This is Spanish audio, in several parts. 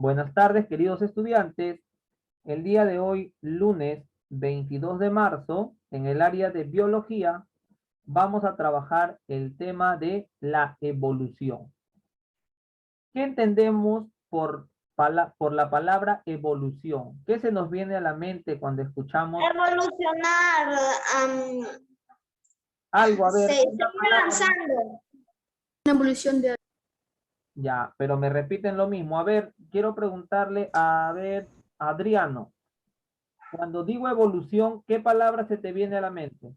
Buenas tardes, queridos estudiantes. El día de hoy, lunes 22 de marzo, en el área de biología, vamos a trabajar el tema de la evolución. ¿Qué entendemos por la palabra evolución? ¿Qué se nos viene a la mente cuando escuchamos Evolucionar, algo? A ver, seguir avanzando. Una evolución de... ya, pero me repiten lo mismo. A ver, quiero preguntarle a ver, Adriano, cuando digo evolución, ¿qué palabra se te viene a la mente?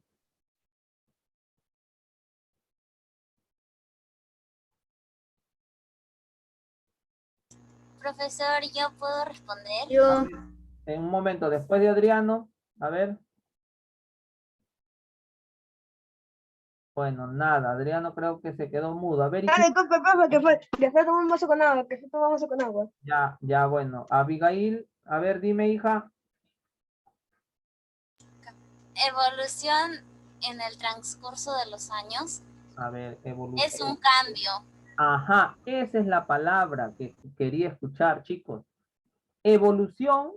Profesor, ¿yo puedo responder? Yo, En un momento, después de Adriano, a ver. Bueno, nada, Adriano creo que se quedó mudo. A ver, Disculpe, profe, que fue, después tomamos un vaso con agua, que fue tomar un vaso con agua. ya, bueno. Abigail, a ver, dime, hija. Evolución en el transcurso de los años A ver, evolución. es un cambio. Ajá, esa es la palabra que quería escuchar, chicos. Evolución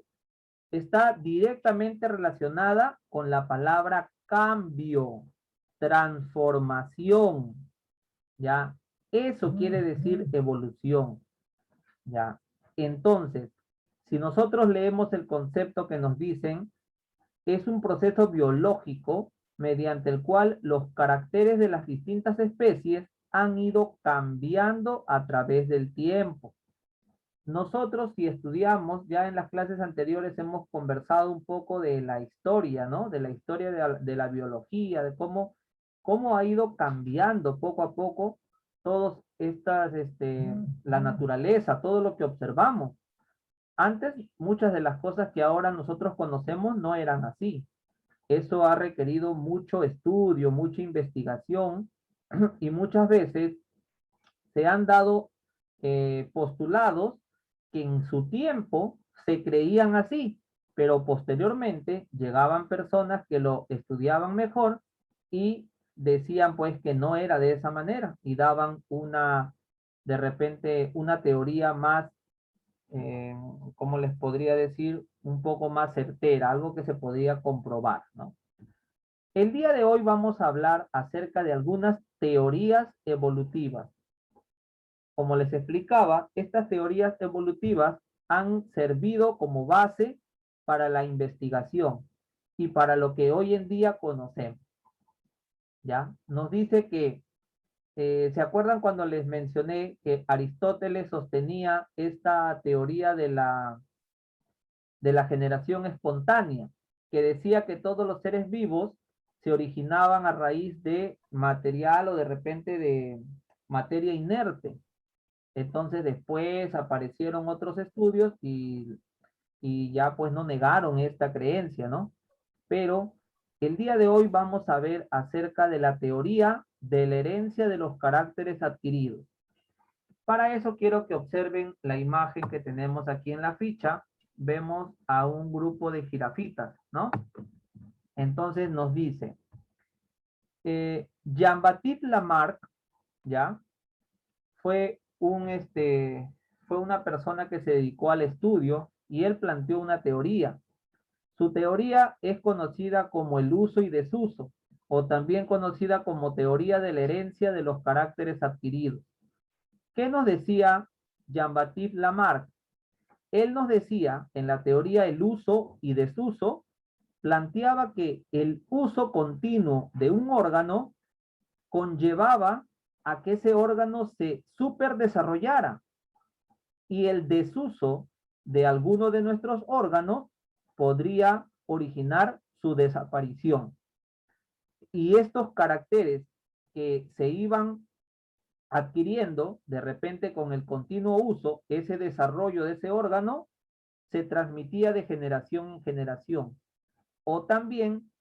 está directamente relacionada con la palabra cambio, transformación, ¿ya? Eso quiere decir evolución, ¿ya? Entonces, si nosotros leemos el concepto que nos dicen, es un proceso biológico mediante el cual los caracteres de las distintas especies han ido cambiando a través del tiempo. Nosotros, si estudiamos, ya en las clases anteriores hemos conversado un poco de la historia, ¿no? De la historia de la biología, de cómo ha ido cambiando poco a poco todas estas, la naturaleza, todo lo que observamos. Antes, muchas de las cosas que ahora nosotros conocemos no eran así. Eso ha requerido mucho estudio, mucha investigación y muchas veces se han dado postulados que en su tiempo se creían así, pero posteriormente llegaban personas que lo estudiaban mejor y decían pues que no era de esa manera y daban de repente, una teoría más, ¿cómo les podría decir? Un poco más certera, algo que se podía comprobar, ¿no? El día de hoy vamos a hablar acerca de algunas teorías evolutivas. Como les explicaba, estas teorías evolutivas han servido como base para la investigación y para lo que hoy en día conocemos. ¿Ya? Nos dice que, ¿se acuerdan cuando les mencioné que Aristóteles sostenía esta teoría de la generación espontánea, que decía que todos los seres vivos se originaban a raíz de material o de repente de materia inerte? Entonces después aparecieron otros estudios y ya pues no negaron esta creencia, ¿no? Pero el día de hoy vamos a ver acerca de la teoría de la herencia de los caracteres adquiridos. Para eso quiero que observen la imagen que tenemos aquí en la ficha. Vemos a un grupo de jirafitas, ¿no? Entonces nos dice, Jean-Baptiste Lamarck, ¿ya? Fue fue una persona que se dedicó al estudio y él planteó una teoría. Su teoría es conocida como el uso y desuso, o también conocida como teoría de la herencia de los caracteres adquiridos. ¿Qué nos decía Jean-Baptiste Lamarck? Él nos decía, en la teoría el uso y desuso, planteaba que el uso continuo de un órgano conllevaba a que ese órgano se superdesarrollara y el desuso de alguno de nuestros órganos podría originar su desaparición. Y estos caracteres que se iban adquiriendo de repente con el continuo uso, ese desarrollo de ese órgano se transmitía de generación en generación. O también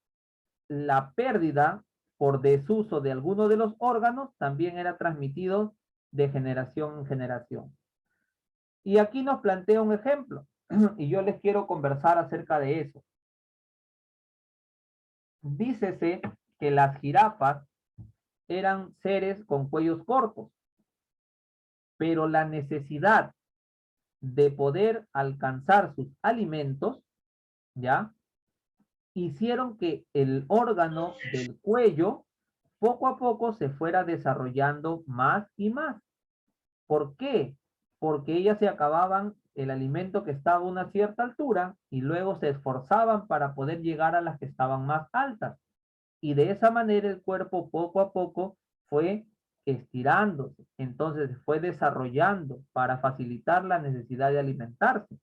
la pérdida por desuso de alguno de los órganos también era transmitido de generación en generación. Y aquí nos plantea un ejemplo, y yo les quiero conversar acerca de eso. Dícese que las jirafas eran seres con cuellos cortos, pero la necesidad de poder alcanzar sus alimentos, ¿ya? Hicieron que el órgano del cuello poco a poco se fuera desarrollando más y más. ¿Por qué? Porque ellas se acababan el alimento que estaba a una cierta altura y luego se esforzaban para poder llegar a las que estaban más altas. Y de esa manera el cuerpo poco a poco fue estirándose. Entonces fue desarrollando para facilitar la necesidad de alimentarse.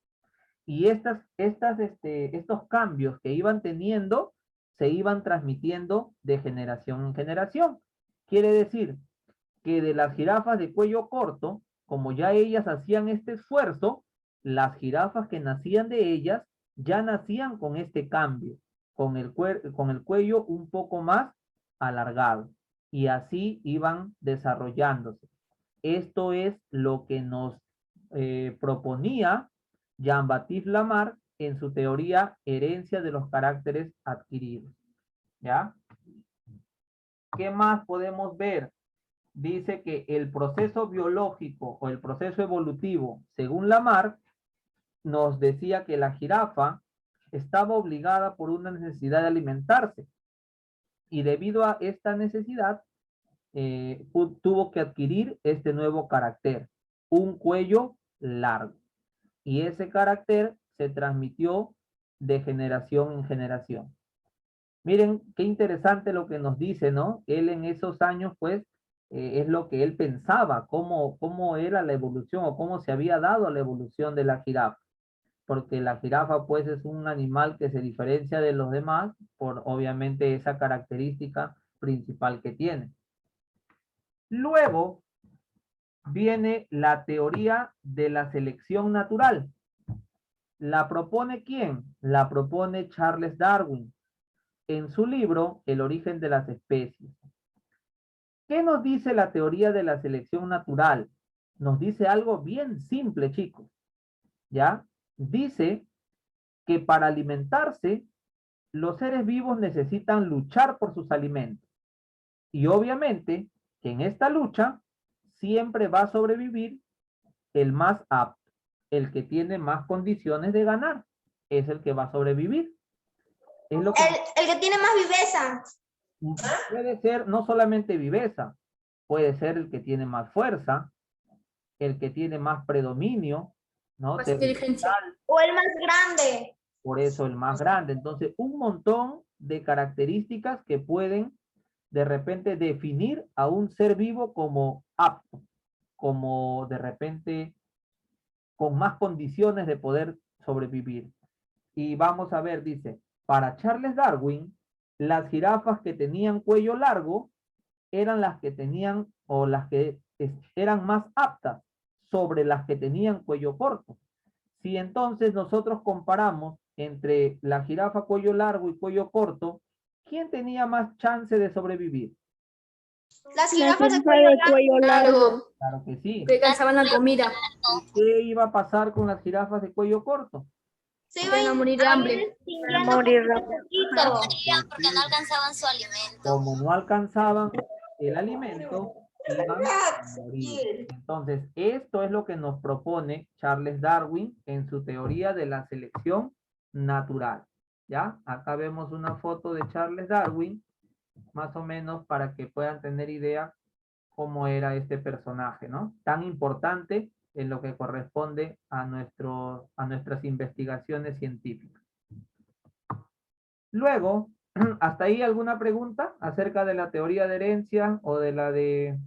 Y estos cambios que iban teniendo se iban transmitiendo de generación en generación. Quiere decir que de las jirafas de cuello corto, como ya ellas hacían este esfuerzo, las jirafas que nacían de ellas ya nacían con este cambio, con el cuello un poco más alargado. Y así iban desarrollándose. Esto es lo que nos proponía Jean-Baptiste Lamarck en su teoría Herencia de los caracteres adquiridos. ¿Ya? ¿Qué más podemos ver? Dice que el proceso biológico o el proceso evolutivo, según Lamarck, nos decía que la jirafa estaba obligada por una necesidad de alimentarse. Y debido a esta necesidad, tuvo que adquirir este nuevo carácter, un cuello largo. Y ese carácter se transmitió de generación en generación. Miren qué interesante lo que nos dice, ¿no? Él en esos años, pues, es lo que él pensaba, cómo era la evolución o cómo se había dado la evolución de la jirafa. Porque la jirafa, pues, es un animal que se diferencia de los demás por, obviamente, esa característica principal que tiene. Luego viene la teoría de la selección natural. ¿La propone quién? La propone Charles Darwin en su libro El origen de las especies. ¿Qué nos dice la teoría de la selección natural? Nos dice algo bien simple, chicos. ¿Ya? Dice que para alimentarse, los seres vivos necesitan luchar por sus alimentos. Y obviamente, que en esta lucha siempre va a sobrevivir el más apto, el que tiene más condiciones de ganar, es el que va a sobrevivir. Es lo que El que tiene más viveza. puede ser no solamente viveza, puede ser el que tiene más fuerza, el que tiene más predominio, ¿no? Más inteligencia. O el más grande. Por eso el más grande. Entonces, un montón de características que pueden de repente definir a un ser vivo como apto, como de repente con más condiciones de poder sobrevivir. Y vamos a ver, dice, para Charles Darwin, las jirafas que tenían cuello largo eran las que tenían o las que eran más aptas sobre las que tenían cuello corto. Si entonces nosotros comparamos entre la jirafa cuello largo y cuello corto, ¿quién tenía más chance de sobrevivir? Las La jirafas de jirafa cuello de largo. cuello largo. Largo. Claro que sí. Que alcanzaban la comida. ¿Y qué iba a pasar con las jirafas de cuello corto? Se Iban a morir de hambre. extinguiendo Morir poquito a rápido. poquito. No morían porque no alcanzaban su alimento. Como no alcanzaban el alimento, iban a morir. Entonces, esto es lo que nos propone Charles Darwin en su teoría de la selección natural. ¿Ya? Acá vemos una foto de Charles Darwin, más o menos para que puedan tener idea cómo era este personaje, ¿no? Tan importante en lo que corresponde a nuestras investigaciones científicas. Luego, ¿hasta ahí alguna pregunta acerca de la teoría de herencia o de la de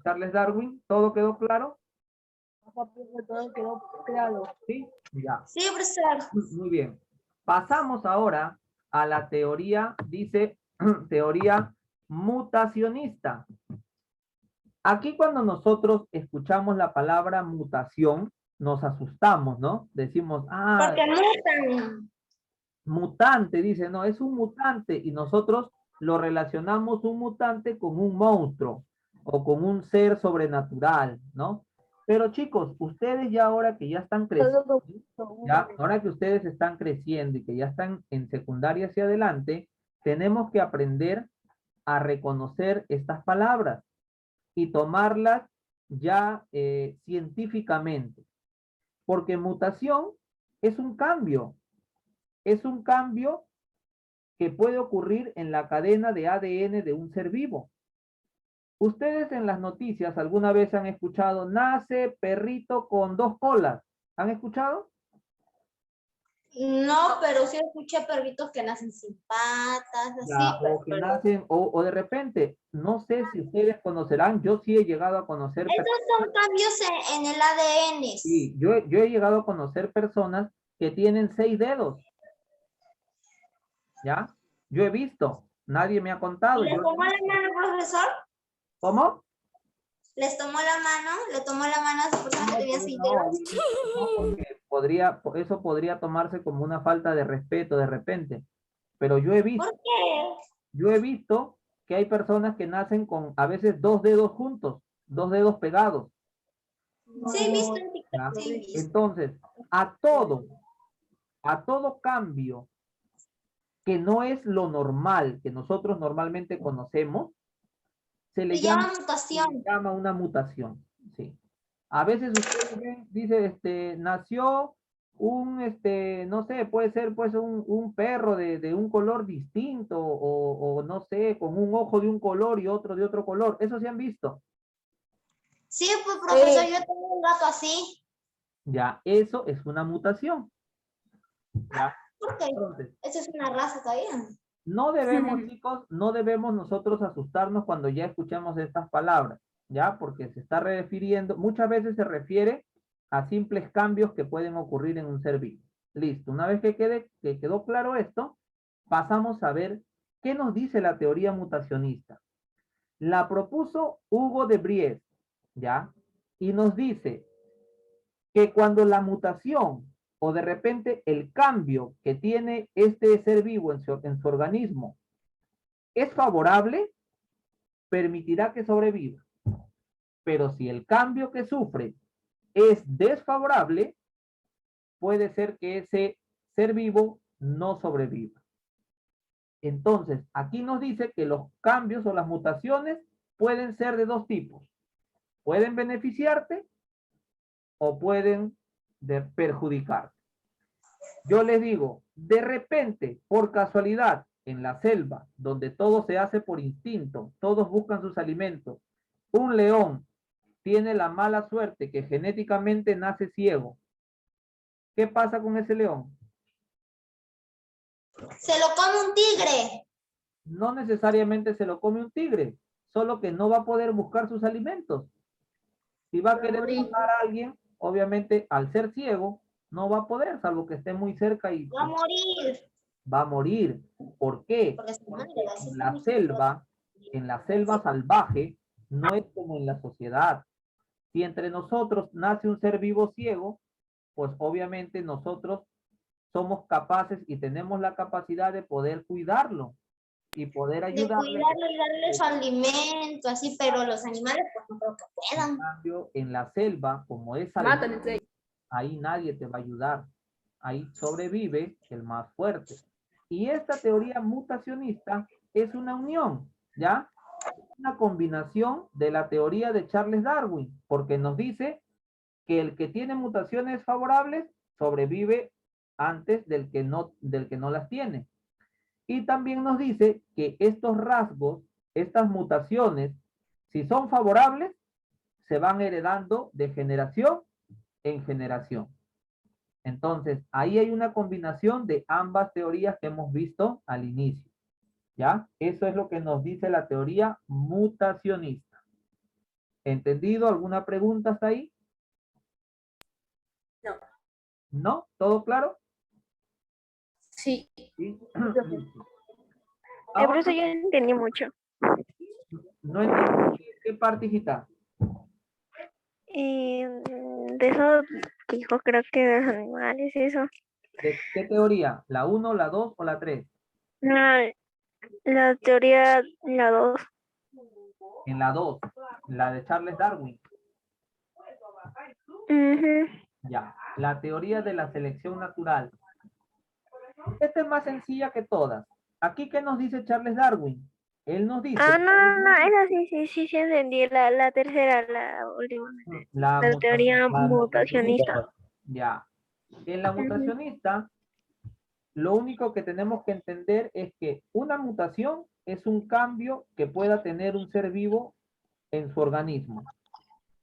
Charles Darwin? ¿Todo quedó claro? Todo quedó claro. Sí, ya. Sí, profesor. Muy bien. Pasamos ahora a la teoría, dice, teoría mutacionista. Aquí cuando nosotros escuchamos la palabra mutación, nos asustamos, ¿no? Decimos, Porque mutan. mutante, dice, no, es un mutante y nosotros lo relacionamos un mutante con un monstruo o con un ser sobrenatural, ¿no? Pero chicos, ustedes ya ahora que ya están creciendo, ya, ahora que ustedes están creciendo y que ya están en secundaria hacia adelante, tenemos que aprender a reconocer estas palabras y tomarlas ya científicamente. Porque mutación es un cambio. Es un cambio que puede ocurrir en la cadena de ADN de un ser vivo. Ustedes en las noticias alguna vez han escuchado, nace perrito con 2 colas. ¿Han escuchado? No, pero sí escuché perritos que nacen sin patas, Ya, así. o que nacen, o de repente, no sé si ustedes conocerán, yo sí he llegado a conocer Esos son cambios en el ADN. sí, yo he llegado a conocer personas que tienen 6 dedos. ¿Ya? Yo he visto, nadie me ha contado. ¿Le tomó la mano, profesor? ¿Cómo? ¿Les tomó la mano? ¿Le tomó la mano a esa persona que tenía 6 dedos? No, porque eso podría tomarse como una falta de respeto de repente. Pero ¿Por qué? yo he visto que hay personas que nacen con a veces 2 dedos juntos, 2 dedos pegados. Sí, he visto en ¿Ya? TikTok, sí, he visto. Entonces, a todo cambio que no es lo normal, que nosotros normalmente conocemos, se le Se llama se mutación. le llama una mutación. Sí. A veces ustedes ven, dice, nació un, no sé, puede ser pues un perro de un color distinto o no sé, con un ojo de un color y otro de otro color. Eso se han visto. Sí, pues profesor, yo tengo un gato así. Ya, eso es una mutación. ¿Ya? ¿Por qué? Entonces, Eso es una raza todavía. no debemos, chicos, no debemos nosotros asustarnos cuando ya escuchamos estas palabras, ¿ya? Porque se está refiriendo, muchas veces se refiere a simples cambios que pueden ocurrir en un ser vivo. Listo, una vez que quedó claro esto, pasamos a ver qué nos dice la teoría mutacionista. La propuso Hugo de Vries, ¿ya? Y nos dice que cuando la mutación o de repente el cambio que tiene este ser vivo en su organismo es favorable, permitirá que sobreviva. Pero si el cambio que sufre es desfavorable, puede ser que ese ser vivo no sobreviva. Entonces, aquí nos dice que los cambios o las mutaciones pueden ser de 2 tipos. Pueden beneficiarte o pueden perjudicarte. Yo les digo, de repente, por casualidad, en la selva, donde todo se hace por instinto, todos buscan sus alimentos, un león tiene la mala suerte que genéticamente nace ciego. ¿Qué pasa con ese león? Se lo come un tigre. No necesariamente se lo come un tigre, solo que no va a poder buscar sus alimentos. Si va a querer matar a alguien, obviamente al ser ciego, no va a poder, salvo que esté muy cerca y Va a morir. va a morir. ¿Por qué? Porque se muere, Porque así en la selva salvaje, no es como en la sociedad. Si entre nosotros nace un ser vivo ciego, pues obviamente nosotros somos capaces y tenemos la capacidad de poder cuidarlo y poder de ayudarle. cuidarlo y darle su alimento, así, pero los animales pues no creo que En puedan. cambio, en la selva, como es Matan salvaje, entre ellos. ahí nadie te va a ayudar. Ahí sobrevive el más fuerte. Y esta teoría mutacionista es una unión, ¿ya? Una combinación de la teoría de Charles Darwin, porque nos dice que el que tiene mutaciones favorables sobrevive antes del que no las tiene. Y también nos dice que estos rasgos, estas mutaciones, si son favorables, se van heredando de generación en generación. Entonces, ahí hay una combinación de ambas teorías que hemos visto al inicio. ¿Ya? Eso es lo que nos dice la teoría mutacionista. ¿Entendido? ¿Alguna pregunta hasta ahí? No. ¿No? ¿Todo claro? Sí. Sí. Por eso yo no entendí mucho. No entendí qué parte, hijita. De eso dijo, creo que de los animales, eso. ¿De qué teoría? ¿La 1, la 2 o la 3? La teoría, la 2. En la 2, la de Charles Darwin. Ya, la teoría de la selección natural. Esta es más sencilla que todas. Aquí, ¿qué nos dice Charles Darwin? Él nos dice... No, esa sí entendí. La tercera, la última. La La teoría mutacionista. Ya. En la mutacionista, lo único que tenemos que entender es que una mutación es un cambio que pueda tener un ser vivo en su organismo,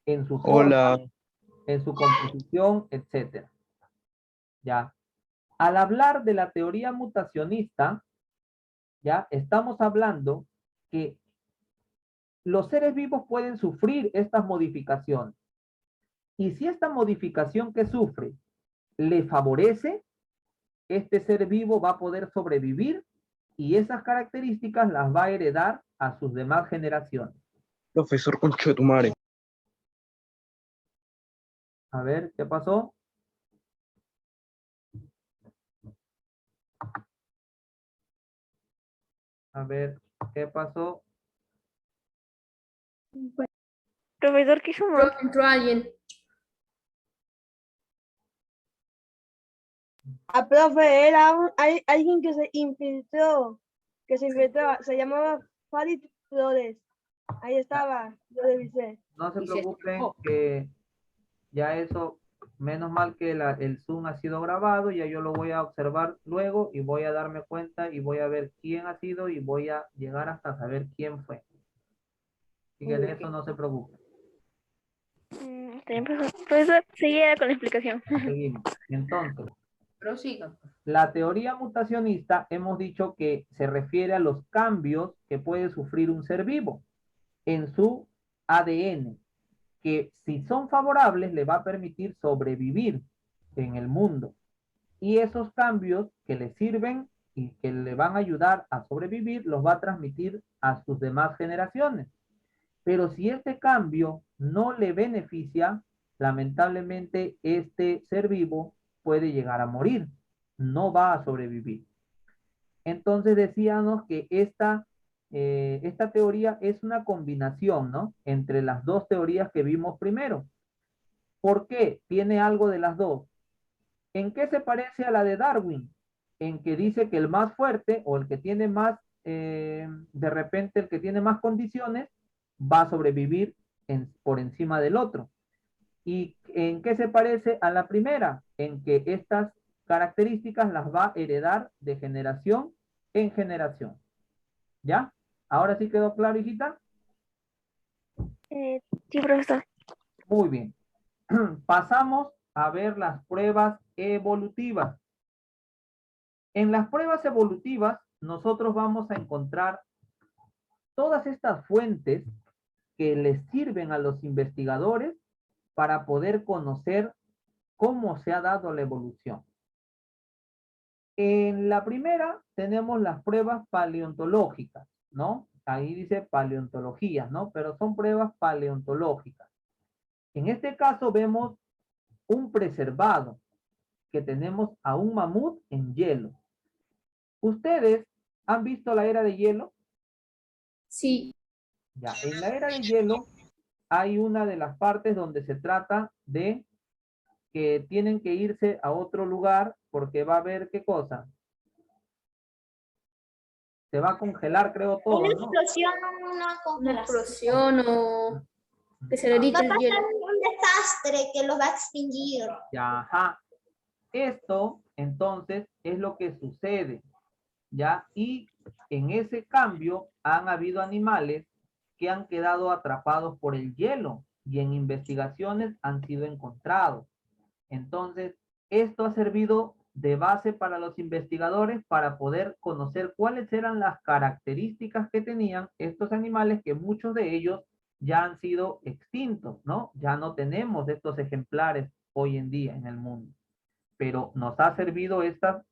en su forma, en su composición, etcétera. Ya. Al hablar de la teoría mutacionista, ya estamos hablando que los seres vivos pueden sufrir estas modificaciones. Y si esta modificación que sufre le favorece, este ser vivo va a poder sobrevivir y esas características las va a heredar a sus demás generaciones. Profesor Conchetumare. A ver, ¿qué pasó? A ver, ¿qué pasó? Profesor, ¿qué hizo mal? Entró alguien. Ah, profe, era alguien que se infiltró, se llamaba Farid Flores. Ahí estaba, yo revisé. No se Y se preocupen escapó. que ya eso, menos mal que el Zoom ha sido grabado, ya yo lo voy a observar luego y voy a darme cuenta y voy a ver quién ha sido y voy a llegar hasta saber quién fue. Así que de eso no se preocupen. Profesor, seguía con la explicación. Seguimos. Entonces, Prosiga. la teoría mutacionista hemos dicho que se refiere a los cambios que puede sufrir un ser vivo en su ADN, que si son favorables le va a permitir sobrevivir en el mundo. Y esos cambios que le sirven y que le van a ayudar a sobrevivir los va a transmitir a sus demás generaciones. Pero si este cambio no le beneficia, lamentablemente este ser vivo puede llegar a morir, no va a sobrevivir. Entonces decíamos que esta teoría es una combinación, ¿no? Entre las dos teorías que vimos primero. ¿Por qué? Tiene algo de las dos. ¿En qué se parece a la de Darwin? En que dice que el más fuerte o el que tiene más, de repente el que tiene más condiciones, va a sobrevivir por encima del otro. ¿Y en qué se parece a la primera? En que estas características las va a heredar de generación en generación. ¿Ya? ¿Ahora sí quedó claro, hijita? Sí, profesor. Muy bien. Pasamos a ver las pruebas evolutivas. En las pruebas evolutivas, nosotros vamos a encontrar todas estas fuentes que les sirven a los investigadores para poder conocer cómo se ha dado la evolución. En la primera tenemos las pruebas paleontológicas, ¿no? Ahí dice paleontología, ¿no? Pero son pruebas paleontológicas. En este caso vemos un preservado que tenemos a un mamut en hielo. ¿Ustedes han visto la era de hielo? Sí. Ya, en la era de hielo hay una de las partes donde se trata de que tienen que irse a otro lugar porque va a haber, ¿qué cosa? Se va a congelar, creo, todo, Una ¿no? explosión, una Una congelación. explosión o que se Va a derrita el pasar hielo. un desastre que los va a extinguir. Ya, ajá. Esto, entonces, es lo que sucede, ¿ya? Y en ese cambio han habido animales que han quedado atrapados por el hielo y en investigaciones han sido encontrados. Entonces, esto ha servido de base para los investigadores para poder conocer cuáles eran las características que tenían estos animales, que muchos de ellos ya han sido extintos, ¿no? Ya no tenemos estos ejemplares hoy en día en el mundo. Pero nos ha servido estas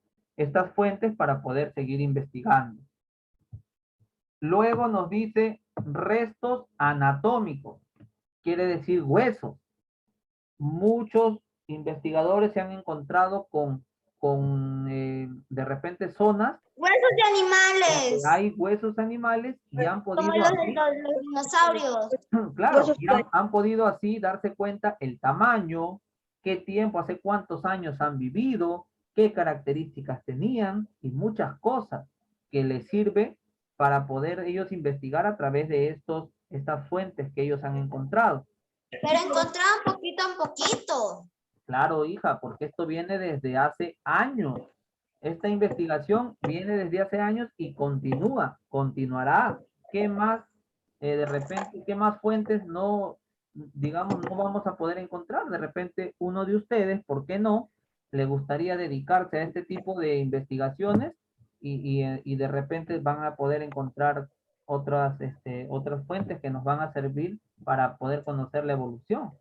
fuentes para poder seguir investigando. Luego nos dice restos anatómicos, quiere decir huesos. Muchos investigadores se han encontrado con de repente zonas Huesos de donde animales, hay huesos animales y han como podido los de así, los dinosaurios. claro, Huesos y han podido así darse cuenta el tamaño, qué tiempo, hace cuántos años han vivido, qué características tenían y muchas cosas que les sirve para poder ellos investigar a través de estas fuentes que ellos han encontrado. Pero encontraban poquito en poquito. Claro, hija, porque esto viene desde hace años. Esta investigación viene desde hace años y continuará. ¿Qué más, de repente, qué más fuentes no, digamos, no vamos a poder encontrar? De repente, uno de ustedes, ¿por qué no? Le gustaría dedicarse a este tipo de investigaciones y de repente van a poder encontrar otras fuentes que nos van a servir para poder conocer la evolución.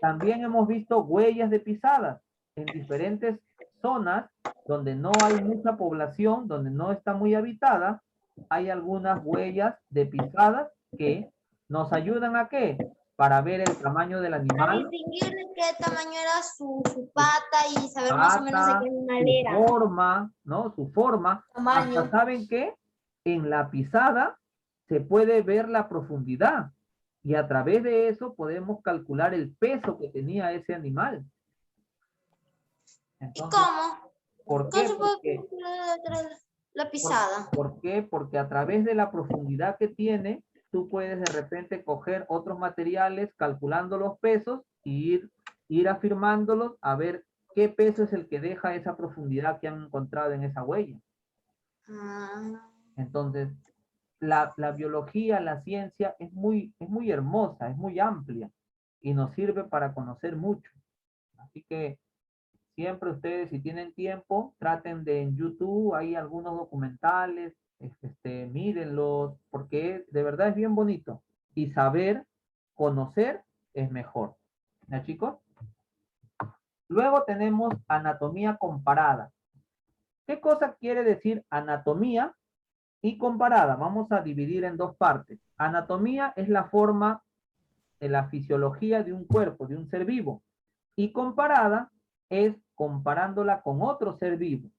También hemos visto huellas de pisadas en diferentes zonas donde no hay mucha población, donde no está muy habitada. Hay algunas huellas de pisadas que nos ayudan ¿a qué? Para ver el tamaño del Para animal, distinguir de qué tamaño era su pata y saber más o menos de pata, qué animal su era. forma, ¿no? Su forma. Tamaño. Hasta saben que en la pisada se puede ver la profundidad y a través de eso podemos calcular el peso que tenía ese animal. ¿Y Entonces, cómo? ¿por ¿Cómo qué? se puede Porque, calcular la pisada? ¿por qué? Porque a través de la profundidad que tiene, tú puedes de repente coger otros materiales calculando los pesos y ir afirmándolos a ver qué peso es el que deja esa profundidad que han encontrado en esa huella. Ah, Entonces, la biología, la ciencia es muy hermosa, es muy amplia y nos sirve para conocer mucho. Así que siempre ustedes, si tienen tiempo, traten de en YouTube, hay algunos documentales, mírenlos, porque de verdad es bien bonito. Y saber, conocer, es mejor. ¿Ya, chicos? Luego tenemos anatomía comparada. ¿Qué cosa quiere decir anatomía y comparada? Vamos a dividir en dos partes. Anatomía es la forma de la fisiología de un cuerpo, de un ser vivo. Y comparada es comparándola con otro ser vivo,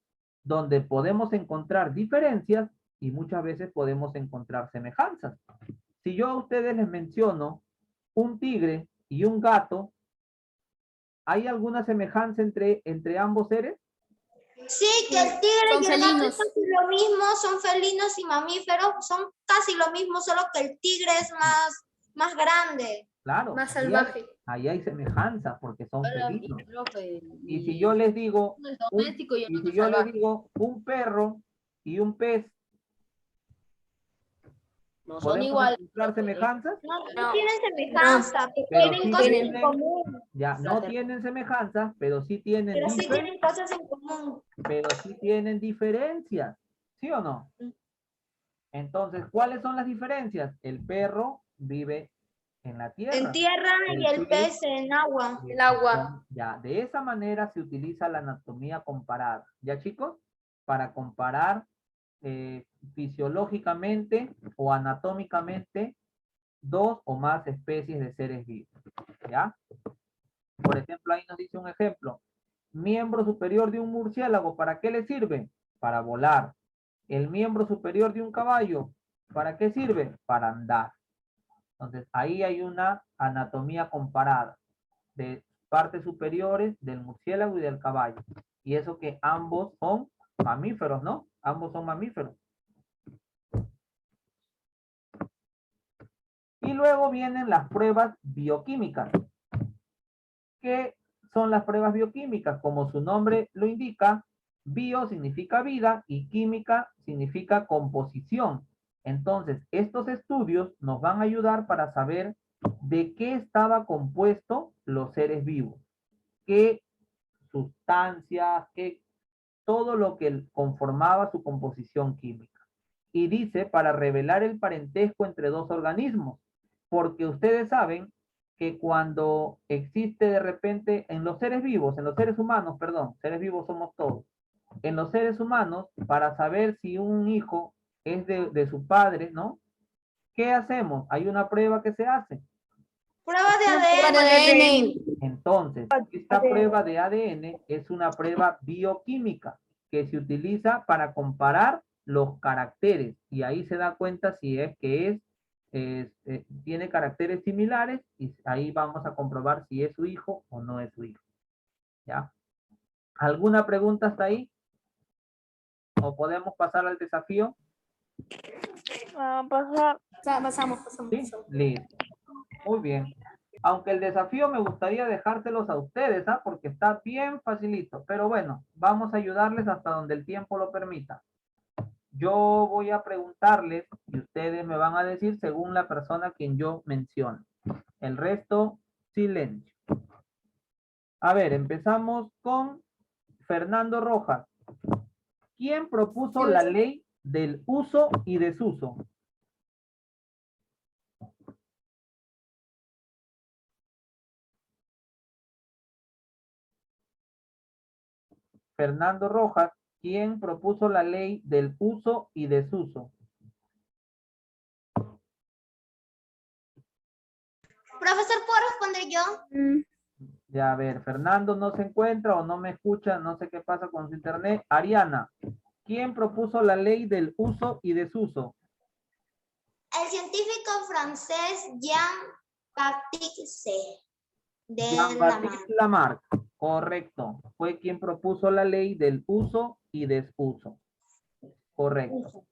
donde podemos encontrar diferencias y muchas veces podemos encontrar semejanzas. Si yo a ustedes les menciono un tigre y un gato, ¿hay alguna semejanza entre ambos seres? sí, que el tigre Son y el gato felinos. son casi lo mismo, son felinos y mamíferos, son casi lo mismo, solo que el tigre es más grande. Claro, Más ahí salvaje. ahí hay semejanzas porque son Hola, felinos. profe, Y si yo les digo, uno es doméstico y el y otro si yo les salvaje. digo un perro y un pez, No son ¿podemos iguales. encontrar semejanzas? No tienen semejanza, pero Pero tienen sí cosas en tienen, común. ya no tienen semejanzas, pero sí tienen Pero sí tienen cosas en común. pero sí tienen diferencias, ¿sí o no? Entonces, ¿cuáles son las diferencias? El perro vive en la En tierra. tierra y el pez pez en agua. El agua. Ya, de esa manera se utiliza la anatomía comparada. ¿Ya, chicos? Para comparar fisiológicamente o anatómicamente dos o más especies de seres vivos. ¿Ya? Por ejemplo, ahí nos dice un ejemplo. Miembro superior de un murciélago, ¿para qué le sirve? Para volar. El miembro superior de un caballo, ¿para qué sirve? Para andar. Entonces, ahí hay una anatomía comparada de partes superiores del murciélago y del caballo. Y eso que ambos son mamíferos, ¿no? Ambos son mamíferos. Y luego vienen las pruebas bioquímicas. ¿Qué son las pruebas bioquímicas? Como su nombre lo indica, bio significa vida y química significa composición. Entonces, estos estudios nos van a ayudar para saber de qué estaba compuesto los seres vivos, qué sustancias, qué todo lo que conformaba su composición química. Y dice para revelar el parentesco entre dos organismos, porque ustedes saben que cuando existe de repente en los seres vivos, en los seres humanos, perdón, seres vivos somos todos, en los seres humanos, para saber si un hijo es de su padre, ¿no? ¿Qué hacemos? Hay una prueba que se hace. Prueba de ADN. Entonces, esta prueba de ADN es una prueba bioquímica que se utiliza para comparar los caracteres y ahí se da cuenta si es que tiene caracteres similares y ahí vamos a comprobar si es su hijo o no es su hijo. ¿Ya? ¿Alguna pregunta hasta ahí? ¿O podemos pasar al desafío? Pasar. Pasamos. Sí, listo. Muy bien. Aunque el desafío me gustaría dejárselos a ustedes, ¿ah? Porque está bien facilito. Pero bueno, vamos a ayudarles hasta donde el tiempo lo permita. Yo voy a preguntarles y ustedes me van a decir según la persona a quien yo menciono. El resto, silencio. A ver, empezamos con Fernando Rojas. ¿Quién propuso la ley del uso y desuso? Fernando Rojas, ¿quién propuso la ley del uso y desuso? Profesor, ¿puedo responder yo? Ya, a ver, Fernando no se encuentra o no me escucha, no sé qué pasa con su internet. Ariana, ¿quién propuso la ley del uso y desuso? El científico francés Jean-Baptiste de Jean-Baptiste Lamarck, correcto. Fue quien propuso la ley del uso y desuso. Correcto.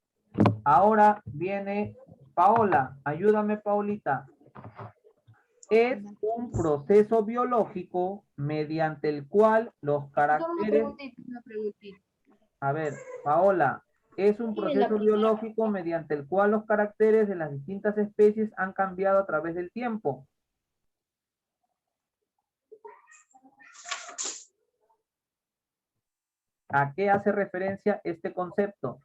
Ahora viene Paola. Ayúdame, Paulita. Es un proceso biológico mediante el cual los caracteres... Una preguntita. A ver, Paola, es un proceso biológico mediante el cual los caracteres de las distintas especies han cambiado a través del tiempo. ¿A qué hace referencia este concepto?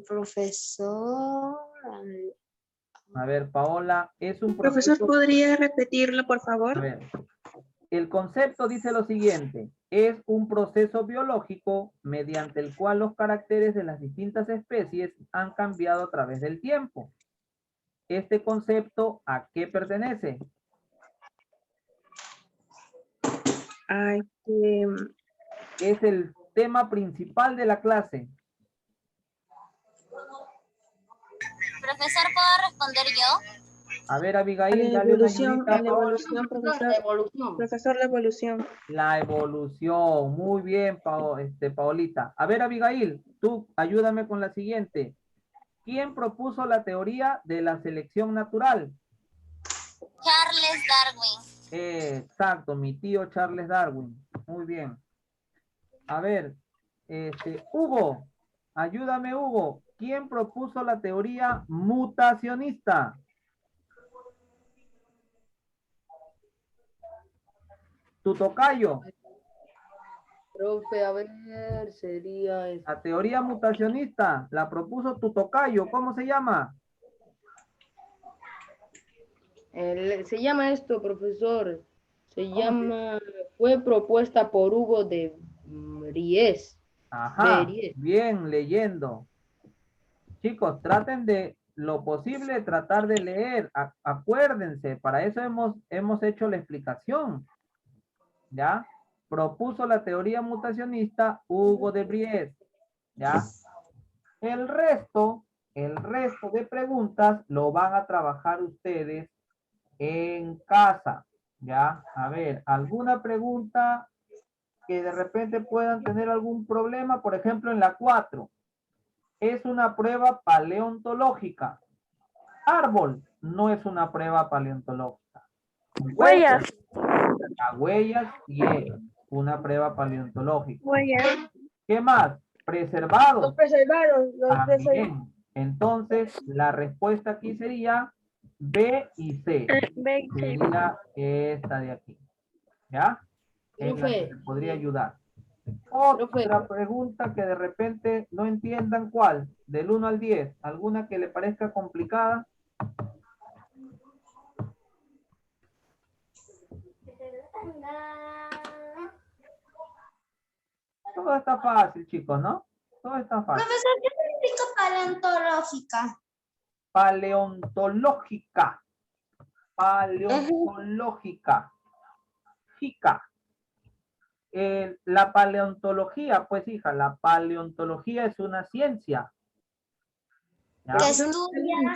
Profesor. A ver, Paola, es un Profesor, proceso... ¿podría repetirlo, por A favor? ver, el concepto dice lo siguiente, es un proceso biológico mediante el cual los caracteres de las distintas especies han cambiado a través del tiempo. ¿Este concepto a qué pertenece? Ay, Es el tema principal de la clase. Profesor, ¿puedo responder yo? A ver, la Abigail, dale una evolución, ayudita a la Paola. evolución, profesor. La evolución. Profesor, la evolución. La evolución. Muy bien, Paolita. A ver, Abigail, tú ayúdame con la siguiente. ¿Quién propuso la teoría de la selección natural? Charles Darwin. Exacto, mi tío Charles Darwin. Muy bien. A ver, Hugo, ayúdame, Hugo. ¿Quién propuso la teoría mutacionista? Tu tocayo. Profe, a ver, sería La teoría mutacionista la propuso tu tocayo. ¿Cómo se llama? se llama esto, profesor. Se ¿Cómo llama, fue propuesta por Hugo de Bries. Ajá, Bries. bien, leyendo. Chicos, traten de lo posible, tratar de leer. Acuérdense, para eso hemos hecho la explicación. ¿Ya? Propuso la teoría mutacionista Hugo de Bries. ¿Ya? El resto de preguntas lo van a trabajar ustedes en casa. ¿Ya? A ver, ¿alguna pregunta que de repente puedan tener algún problema? Por ejemplo, en la 4. Es una prueba paleontológica. Árbol no es una prueba paleontológica. Huellas. Las huellas y es una prueba paleontológica. Huellas. ¿Qué más? Preservados. Los preservados. También. Entonces, la respuesta aquí sería B y C. Sería esta de aquí. ¿Ya? Es la que Profe. te podría ayudar. Otra Profe. pregunta que de repente no entiendan cuál, del 1 al 10, alguna que le parezca complicada. Todo está fácil, chicos, ¿no? Todo está fácil. Profesor, ¿qué significa paleontológica? Paleontológica. Paleontológica. Jica. La paleontología, pues hija, la paleontología es una ciencia. ¿Ya? Que estudia.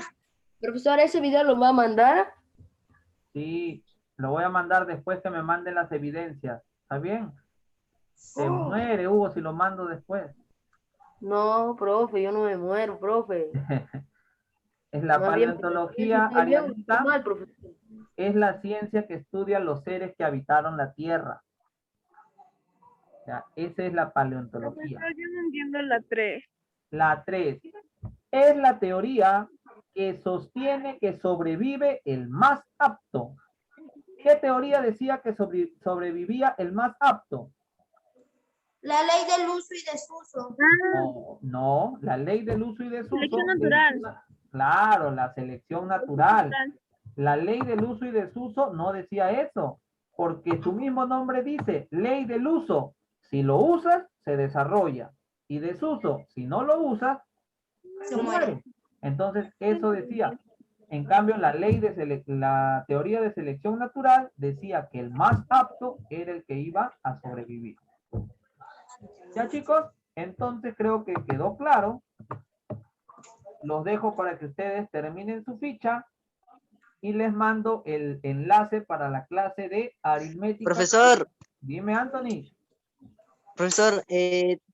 Profesor, ¿ese video lo va a mandar? Sí, lo voy a mandar después que me manden las evidencias. ¿Está bien? Se muere, Hugo, si lo mando después. No, profe, yo no me muero, profe. Es la Más bien, paleontología, está bien o está Arianita, mal, profesor. es la ciencia que estudia los seres que habitaron la Tierra. Ya, esa es la paleontología. Profesor, yo no entiendo la 3. La 3 es la teoría que sostiene que sobrevive el más apto. ¿Qué teoría decía que sobrevivía el más apto? La ley del uso y desuso. No, la ley del uso y desuso. Selección natural. Claro, la selección natural. La ley del uso y desuso no decía eso, porque su mismo nombre dice ley del uso. Si lo usas, se desarrolla. Y desuso, si no lo usas, Se se muere. muere. Entonces, eso decía. En cambio, la teoría de selección natural decía que el más apto era el que iba a sobrevivir. Ya, chicos, entonces creo que quedó claro. Los dejo para que ustedes terminen su ficha y les mando el enlace para la clase de aritmética. Profesor, Dime, Anthony. profesor,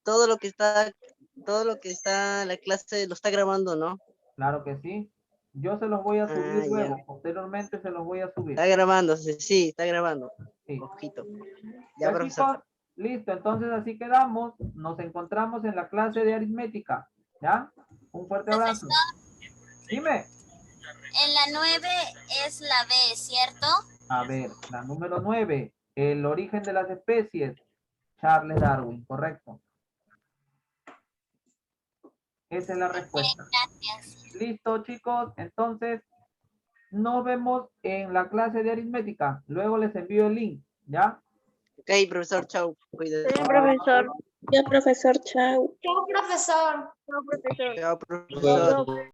todo lo que está en la clase lo está grabando, ¿no? Claro que sí. Yo se los voy a subir Ah, luego. ya. Posteriormente se los voy a subir. Está grabando, sí, está grabando. Sí. Ojito. Ya, Ya, profesor. chicos, listo. Entonces así quedamos. Nos encontramos en la clase de aritmética. ¿Ya? Un fuerte abrazo. Dime. En la 9 es la B, ¿cierto? A ver, la número 9. El origen de las especies. Charles Darwin, correcto. Esa es la respuesta. Gracias. Listo, chicos. Entonces, nos vemos en la clase de aritmética. Luego les envío el link, ¿ya? Ok, profesor, chau. Cuídate. Sí, profesor. Ya, profesor, chao. Chao, profesor. Chao, profesor. Chao, profesor.